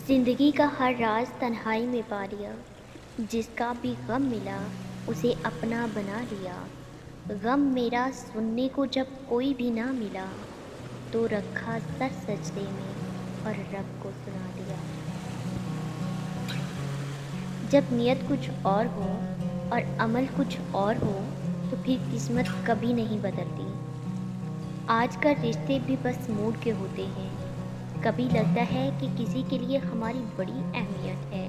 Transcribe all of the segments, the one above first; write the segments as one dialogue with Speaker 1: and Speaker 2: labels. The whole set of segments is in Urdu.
Speaker 1: زندگی کا ہر راز تنہائی میں پا لیا، جس کا بھی غم ملا اسے اپنا بنا لیا۔ غم میرا سننے کو جب کوئی بھی نہ ملا، تو رکھا سر سجدے میں اور رب کو سنا دیا۔ جب نیت کچھ اور ہو اور عمل کچھ اور ہو تو پھر قسمت کبھی نہیں بدلتی۔ آج کل رشتے بھی بس موڈ کے ہوتے ہیں، کبھی لگتا ہے کہ کسی کے لیے ہماری بڑی اہمیت ہے،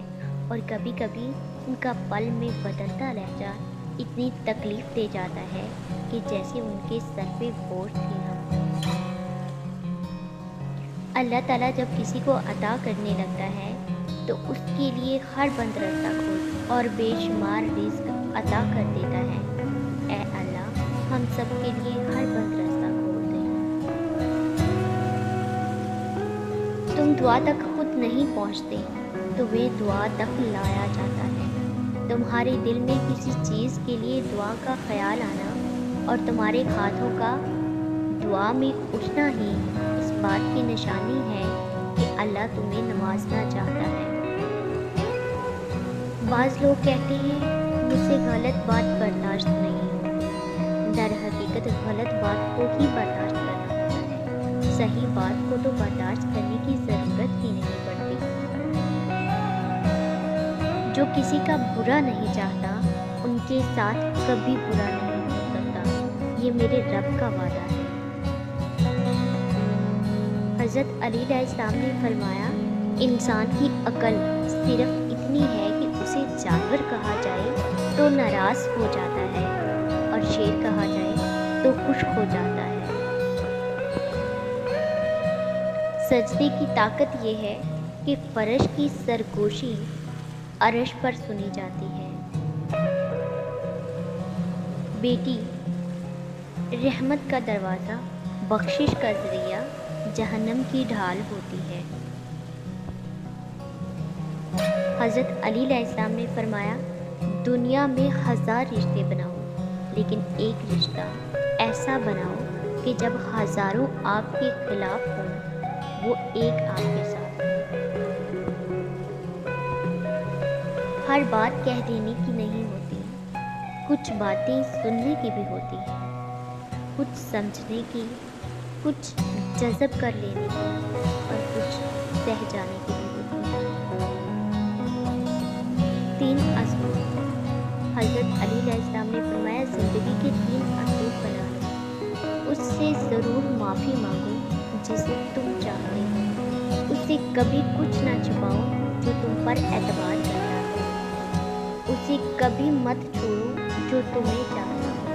Speaker 1: اور کبھی کبھی ان کا پل میں بدلتا لہجہ اتنی تکلیف دے جاتا ہے کہ جیسے ان کے سر پہ بوجھ تھے ہم۔ اللہ تعالیٰ جب کسی کو عطا کرنے لگتا ہے تو اس کے لیے ہر بند راستہ کھول اور بے شمار رزق عطا کر دیتا ہے۔ اے اللہ، ہم سب کے لیے ہر بند راستہ کھول دیں۔ تم دعا تک خود نہیں پہنچتے، تمہیں دعا تک لایا جاتا ہے۔ تمہارے دل میں کسی چیز کے لیے دعا کا خیال آنا اور تمہارے ہاتھوں کا دعا میں اٹھنا ہی اس بات کی نشانی ہے کہ اللہ تمہیں نوازنا چاہتا ہے۔ بعض لوگ کہتے ہیں مجھ سے غلط بات برداشت نہیں ہوتی۔ در حقیقت غلط بات کو ہی برداشت کرنا ہوتا ہے، صحیح بات کو تو برداشت کرنے کی ضرورت ہی نہیں پڑتی۔ جو کسی کا برا نہیں چاہتا ان کے ساتھ کبھی برا نہیں ہو سکتا، یہ میرے رب کا وعدہ ہے۔ حضرت علی علیہ السلام نے فرمایا، انسان کی عقل صرف اتنی ہے کہ اسے جانور کہا جائے تو ناراض ہو جاتا ہے اور شیر کہا جائے تو خوش ہو جاتا ہے۔ سجدے کی طاقت یہ ہے کہ فرش کی سرگوشی عرش پر سنی جاتی ہے۔ بیٹی، رحمت کا دروازہ، بخشش کا ذریعہ، جہنم کی ڈھال ہوتی ہے۔ حضرت علی علیہ السلام نے فرمایا، دنیا میں 1000 رشتے بناؤ لیکن ایک رشتہ ایسا بناؤ کہ جب ہزاروں آپ کے خلاف ہوں وہ ایک آپ کے ساتھ ہو۔ ہر بات کہہ دینے کی نہیں ہوتی، کچھ باتیں سننے کی بھی ہوتی ہیں، کچھ سمجھنے کی، کچھ جذب کر لینے کی اور کچھ سہ جانے کی بھی ہوتی ہے۔ 3 اصول۔ حضرت علی علیہ السلام نے فرمایا، زندگی کے 3 اصول بنا لو، اس سے ضرور معافی مانگو جسے تم چاہتے ہو، اس سے کبھی کچھ نہ چھپاؤ جو تم پر اعتبار کرتا ہے، اسے کبھی مت چھوڑو جو تمہیں چاہتا ہو۔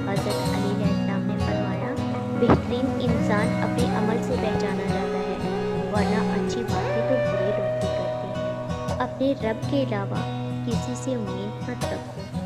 Speaker 1: حضرت علی علیہ السلام نے فرمایا، بہترین انسان اپنے عمل سے پہچانا جاتا ہے، ورنہ اچھی باتیں تو برے لوگ بھی کرتے ہیں۔ اپنے رب کے علاوہ کسی سے امید مت رکھو۔